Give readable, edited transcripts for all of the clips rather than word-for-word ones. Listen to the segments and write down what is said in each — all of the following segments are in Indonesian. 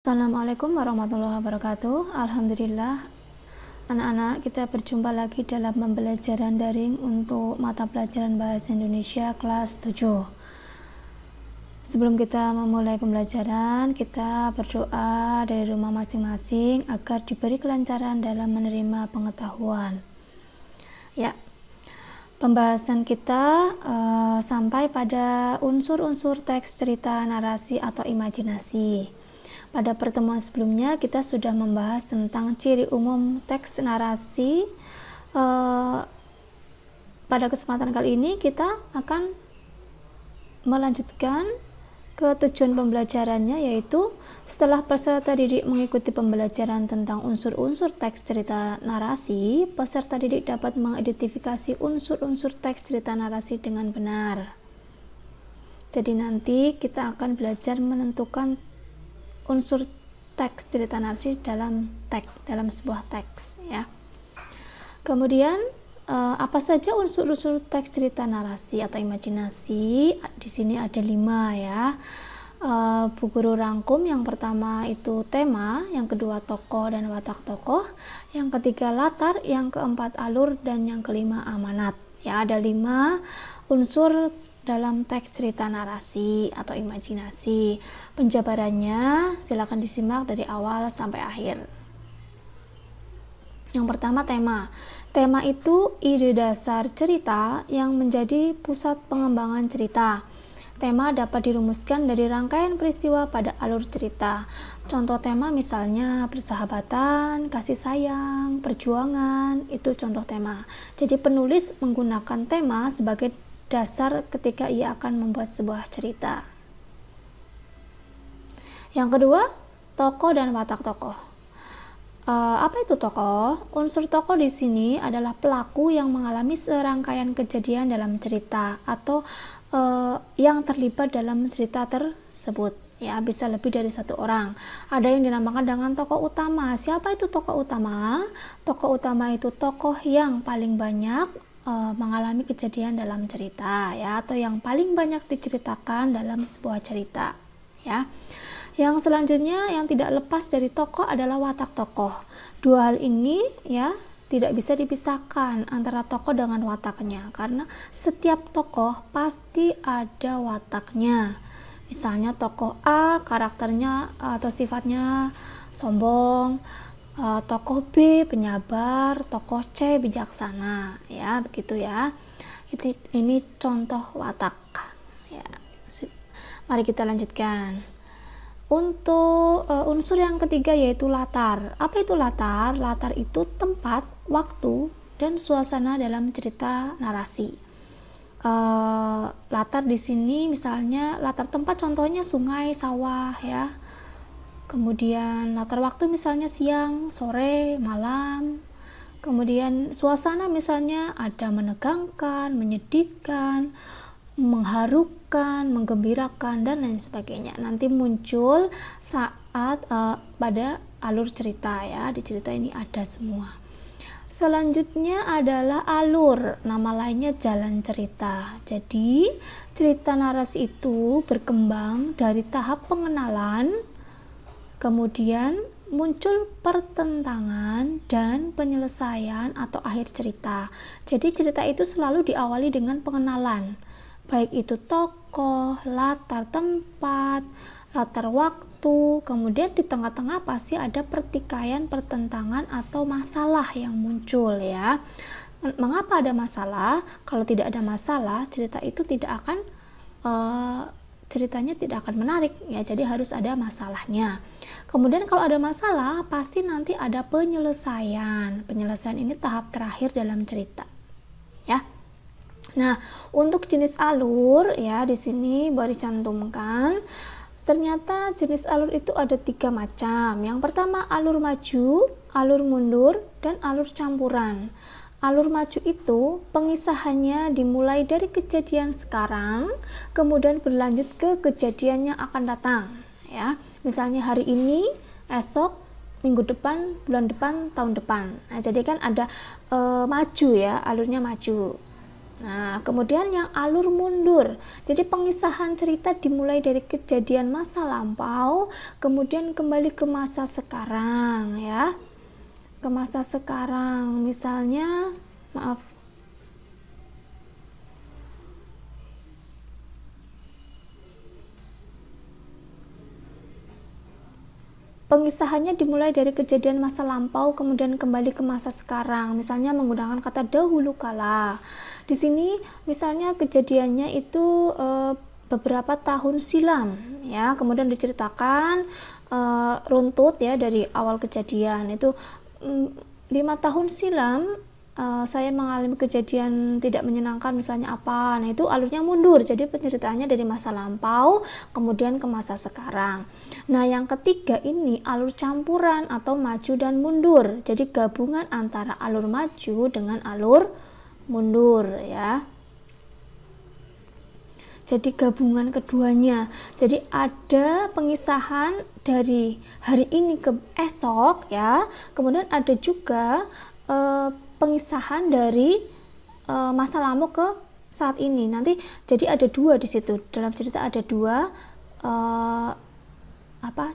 Assalamualaikum warahmatullahi wabarakatuh. Alhamdulillah, anak-anak, kita berjumpa lagi dalam pembelajaran daring untuk mata pelajaran Bahasa Indonesia kelas 7. Sebelum kita memulai pembelajaran, kita berdoa dari rumah masing-masing agar diberi kelancaran dalam menerima pengetahuan. Ya, pembahasan kita sampai pada unsur-unsur teks, cerita, narasi, atau imajinasi. Pada pertemuan sebelumnya kita sudah membahas tentang ciri umum teks narasi. Pada kesempatan kali ini kita akan melanjutkan ke tujuan pembelajarannya, yaitu setelah peserta didik mengikuti pembelajaran tentang unsur-unsur teks cerita narasi, peserta didik dapat mengidentifikasi unsur-unsur teks cerita narasi dengan benar. Jadi nanti kita akan belajar menentukan unsur teks cerita narasi dalam sebuah teks, ya. Kemudian apa saja unsur-unsur teks cerita narasi atau imajinasi? Di sini ada 5, ya. Bu Guru rangkum. Yang pertama itu tema, yang kedua tokoh dan watak tokoh, yang ketiga latar, yang keempat alur, dan yang kelima amanat. Ya, ada 5 unsur dalam teks cerita narasi atau imajinasi. Penjabarannya silakan disimak dari awal sampai akhir. Yang pertama, tema. Tema itu ide dasar cerita yang menjadi pusat pengembangan cerita. Tema dapat dirumuskan dari rangkaian peristiwa pada alur cerita. Contoh tema misalnya persahabatan, kasih sayang, perjuangan, itu contoh tema. Jadi penulis menggunakan tema sebagai dasar ketika ia akan membuat sebuah cerita. Yang kedua, tokoh dan watak tokoh. Apa itu tokoh? Unsur tokoh di sini adalah pelaku yang mengalami serangkaian kejadian dalam cerita atau yang terlibat dalam cerita tersebut. Ya, bisa lebih dari satu orang. Ada yang dinamakan dengan tokoh utama. Siapa itu tokoh utama? Tokoh utama itu tokoh yang paling banyak mengalami kejadian dalam cerita, ya, atau yang paling banyak diceritakan dalam sebuah cerita, ya. Yang selanjutnya yang tidak lepas dari tokoh adalah watak tokoh. Dua hal ini, ya, tidak bisa dipisahkan antara tokoh dengan wataknya, karena setiap tokoh pasti ada wataknya. Misalnya tokoh A karakternya atau sifatnya sombong, tokoh B penyabar, tokoh C bijaksana, ya, begitu ya. Ini contoh watak, ya. Mari kita lanjutkan. Untuk unsur yang ketiga yaitu latar. Apa itu latar? Latar itu tempat, waktu, dan suasana dalam cerita narasi. Latar di sini misalnya latar tempat contohnya sungai, sawah, ya. Kemudian latar waktu misalnya siang, sore, malam. Kemudian suasana misalnya ada menegangkan, menyedihkan, mengharukan, menggembirakan, dan lain sebagainya. Nanti muncul saat pada alur cerita, ya. Di cerita ini ada semua. Selanjutnya adalah alur, nama lainnya jalan cerita. Jadi cerita narasi itu berkembang dari tahap pengenalan, kemudian muncul pertentangan dan penyelesaian atau akhir cerita. Jadi cerita itu selalu diawali dengan pengenalan, baik itu tokoh, latar tempat, latar waktu, kemudian di tengah-tengah pasti ada pertikaian, pertentangan atau masalah yang muncul, ya. Mengapa ada masalah? Kalau tidak ada masalah, cerita itu tidak akan ceritanya tidak akan menarik, ya. Jadi harus ada masalahnya. Kemudian kalau ada masalah pasti nanti ada penyelesaian. Penyelesaian ini tahap terakhir dalam cerita, ya. Nah, untuk jenis alur, ya, di sini baru dicantumkan. Ternyata jenis alur itu ada 3 macam. Yang pertama alur maju, alur mundur, dan alur campuran. Alur maju itu pengisahannya dimulai dari kejadian sekarang, kemudian berlanjut ke kejadian yang akan datang, ya. Misalnya hari ini, esok, minggu depan, bulan depan, tahun depan. Nah, jadi kan ada maju, ya, alurnya maju. Nah, kemudian yang alur mundur. Jadi pengisahan cerita dimulai dari kejadian masa lampau, kemudian kembali ke masa sekarang ya. Ke masa sekarang. Misalnya, maaf. Pengisahannya dimulai dari kejadian masa lampau kemudian kembali ke masa sekarang. Misalnya menggunakan kata dahulu kala. Di sini misalnya kejadiannya itu beberapa tahun silam ya. Kemudian diceritakan runtut ya dari awal kejadian itu 5 tahun silam saya mengalami kejadian tidak menyenangkan misalnya apa. Nah, itu alurnya mundur. Jadi penceritaannya dari masa lampau kemudian ke masa sekarang. Nah, yang ketiga ini alur campuran atau maju dan mundur. Jadi gabungan antara alur maju dengan alur mundur ya. Jadi gabungan keduanya. Jadi ada pengisahan dari hari ini ke esok ya. Kemudian ada juga pengisahan dari masa lampau ke saat ini. Nanti jadi ada dua di situ. Dalam cerita ada dua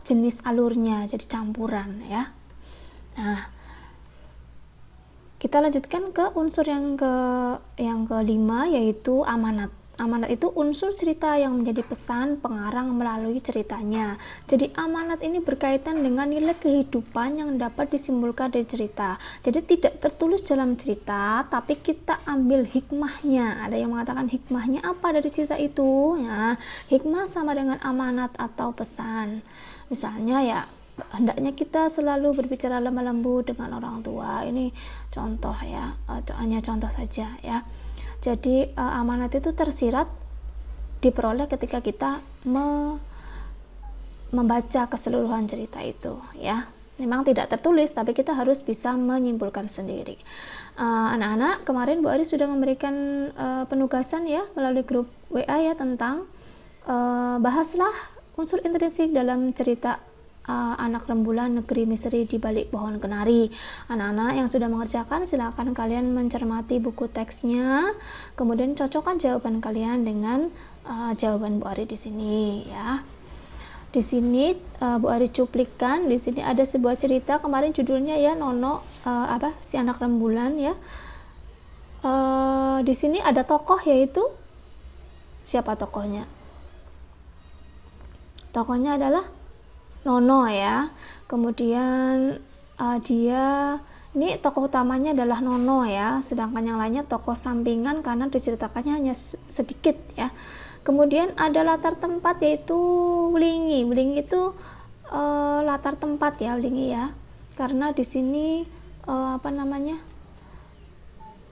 jenis alurnya, jadi campuran ya. Nah, kita lanjutkan ke unsur yang kelima, yaitu amanat. Amanat itu unsur cerita yang menjadi pesan pengarang melalui ceritanya. Jadi amanat ini berkaitan dengan nilai kehidupan yang dapat disimpulkan dari cerita. Jadi tidak tertulis dalam cerita, tapi kita ambil hikmahnya. Ada yang mengatakan hikmahnya apa dari cerita itu? Ya, hikmah sama dengan amanat atau pesan. Misalnya ya, hendaknya kita selalu berbicara lemah lembut dengan orang tua. Ini contoh ya, hanya contoh saja ya. Jadi amanat itu tersirat diperoleh ketika kita membaca keseluruhan cerita itu ya. Memang tidak tertulis, tapi kita harus bisa menyimpulkan sendiri. Anak-anak, kemarin Bu Ari sudah memberikan penugasan ya melalui grup WA ya tentang bahaslah unsur intrinsik dalam cerita Anak Rembulan Negeri Misteri di Balik Pohon Kenari. Anak-anak yang sudah mengerjakan, silakan kalian mencermati buku teksnya, kemudian cocokkan jawaban kalian dengan jawaban Bu Ari di sini ya. Di sini Bu Ari cuplikan, di sini ada sebuah cerita kemarin judulnya ya Nono si anak rembulan ya. Di sini ada tokoh, yaitu siapa tokohnya? Tokohnya adalah Nono ya. Kemudian dia ini tokoh utamanya adalah Nono ya, sedangkan yang lainnya tokoh sampingan karena diceritakannya hanya sedikit ya. Kemudian ada latar tempat, yaitu Wlingi. Wlingi itu latar tempat ya, Wlingi ya, karena di sini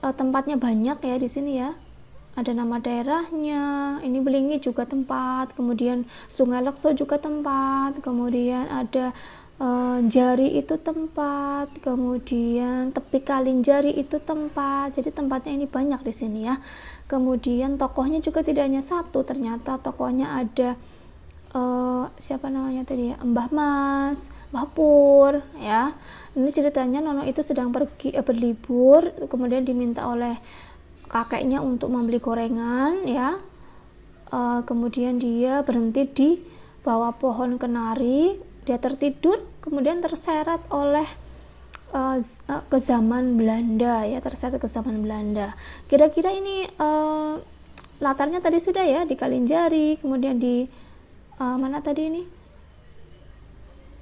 tempatnya banyak ya di sini ya. Ada nama daerahnya, ini Belingi juga tempat, kemudian Sungai Lekso juga tempat, kemudian ada Jari itu tempat, kemudian tepi Kalinjari itu tempat. Jadi tempatnya ini banyak di sini ya. Kemudian tokohnya juga tidak hanya satu, ternyata tokohnya ada siapa namanya tadi ya, Mbah Mas, Mbah Pur ya. Ini ceritanya Nono itu sedang pergi berlibur, kemudian diminta oleh kakeknya untuk membeli gorengan ya. Kemudian dia berhenti di bawah pohon kenari, dia tertidur, kemudian terseret oleh ke zaman Belanda ya, terseret ke zaman Belanda. Kira-kira ini latarnya tadi sudah ya, di Kalinjari, kemudian di mana tadi ini?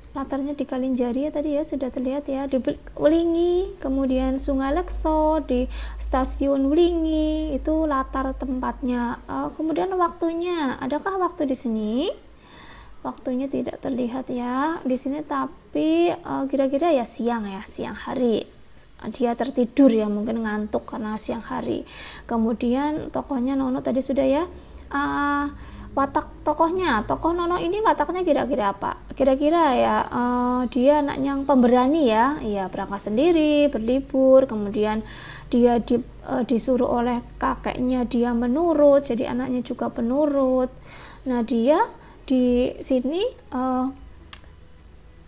Latarnya di Kalinjari ya tadi ya, sudah terlihat ya, di Wlingi, kemudian Sungai Lekso, di stasiun Wlingi, itu latar tempatnya. Kemudian waktunya, adakah waktu di sini? Waktunya tidak terlihat ya di sini, tapi kira-kira ya siang hari. Dia tertidur ya, mungkin ngantuk karena siang hari. Kemudian tokohnya Nono tadi sudah ya. Watak tokohnya, tokoh Nono ini wataknya kira-kira apa? Kira-kira ya dia anak yang pemberani ya, berangkat sendiri, berlibur, kemudian dia disuruh oleh kakeknya, dia menurut, jadi anaknya juga penurut. Nah, dia di sini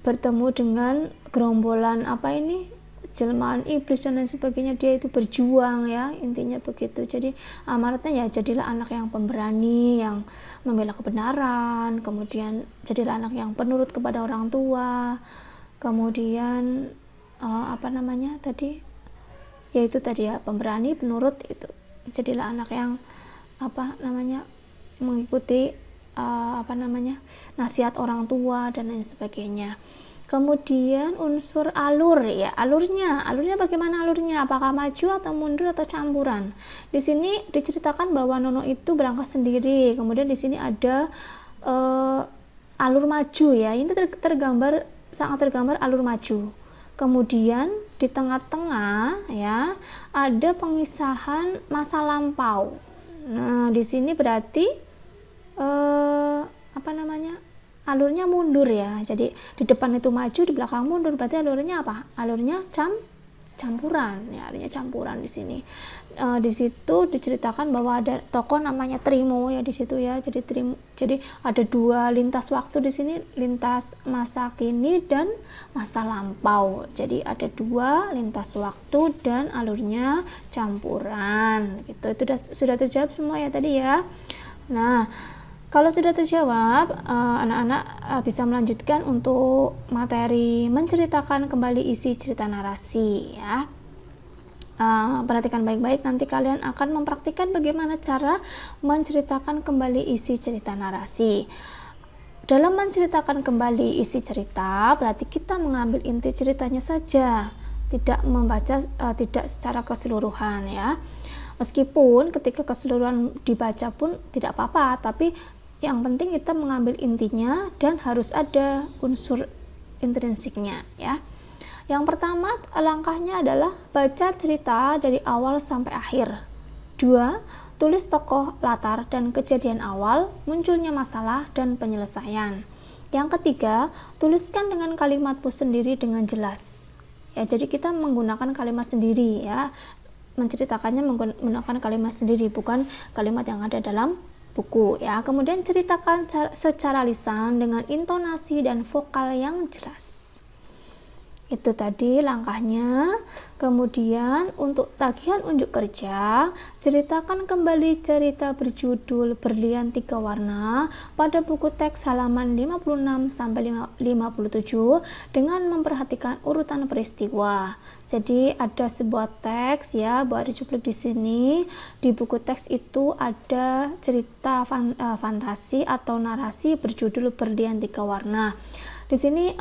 bertemu dengan gerombolan jelmaan iblis dan lain sebagainya, dia itu berjuang ya, intinya begitu. Jadi amaratnya ya jadilah anak yang pemberani, yang membela kebenaran, kemudian jadilah anak yang penurut kepada orang tua, kemudian yaitu tadi ya, pemberani, penurut, itu jadilah anak yang mengikuti nasihat orang tua dan lain sebagainya. Kemudian unsur alur ya, alurnya bagaimana alurnya, apakah maju atau mundur atau campuran. Di sini diceritakan bahwa Nono itu berangkat sendiri, kemudian di sini ada alur maju ya, ini sangat tergambar alur maju. Kemudian di tengah-tengah ya ada pengisahan masa lampau. Nah, di sini berarti alurnya mundur ya. Jadi di depan itu maju, di belakang mundur, berarti alurnya apa? Alurnya campuran ya, artinya campuran di sini. Di situ diceritakan bahwa ada tokoh namanya Trimo ya di situ ya. Jadi ada dua lintas waktu di sini, lintas masa kini dan masa lampau. Jadi ada dua lintas waktu dan alurnya campuran. Gitu. Itu sudah terjawab semua ya tadi ya. Nah, kalau sudah terjawab, anak-anak bisa melanjutkan untuk materi menceritakan kembali isi cerita narasi ya. Perhatikan baik-baik, nanti kalian akan mempraktikkan bagaimana cara menceritakan kembali isi cerita narasi. Dalam menceritakan kembali isi cerita, berarti kita mengambil inti ceritanya saja, tidak membaca tidak secara keseluruhan ya. Meskipun ketika keseluruhan dibaca pun tidak apa-apa, tapi yang penting kita mengambil intinya dan harus ada unsur intrinsiknya ya. Yang pertama langkahnya adalah baca cerita dari awal sampai akhir. 2. Tulis tokoh, latar, dan kejadian awal, munculnya masalah, dan penyelesaian. Yang ketiga, tuliskan dengan kalimatmu sendiri dengan jelas. Ya, jadi kita menggunakan kalimat sendiri ya. Menceritakannya menggunakan kalimat sendiri, bukan kalimat yang ada dalam buku ya. Kemudian ceritakan secara lisan dengan intonasi dan vokal yang jelas. Itu tadi langkahnya. Kemudian untuk tagihan unjuk kerja, ceritakan kembali cerita berjudul Berlian Tiga Warna pada buku teks halaman 56 sampai 57 dengan memperhatikan urutan peristiwa. Jadi ada sebuah teks ya, buat dicuplik di sini. Di buku teks itu ada cerita fantasi atau narasi berjudul Berlian Tiga Warna. Di sini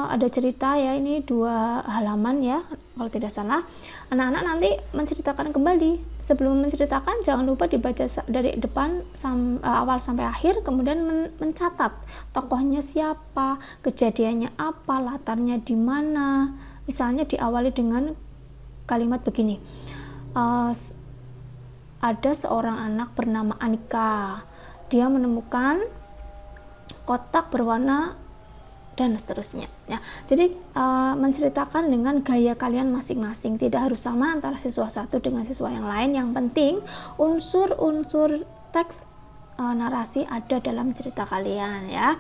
ada cerita ya, ini 2 halaman ya kalau tidak salah. Anak-anak nanti menceritakan kembali. Sebelum menceritakan jangan lupa dibaca dari depan awal sampai akhir, kemudian mencatat tokohnya siapa, kejadiannya apa, latarnya di mana. Misalnya diawali dengan kalimat begini, ada seorang anak bernama Anika, dia menemukan kotak berwarna dan seterusnya ya. Jadi menceritakan dengan gaya kalian masing-masing, tidak harus sama antara siswa satu dengan siswa yang lain. Yang penting unsur-unsur teks narasi ada dalam cerita kalian ya.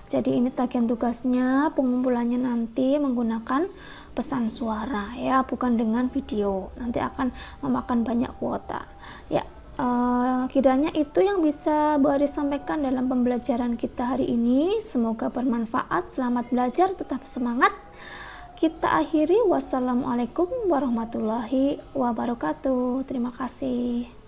Jadi ini tagihan tugasnya, pengumpulannya nanti menggunakan pesan suara ya, bukan dengan video, nanti akan memakan banyak kuota ya. Kiranya itu yang bisa Bu Ari sampaikan dalam pembelajaran kita hari ini. Semoga bermanfaat. Selamat belajar, tetap semangat. Kita akhiri. Wassalamualaikum warahmatullahi wabarakatuh. Terima kasih.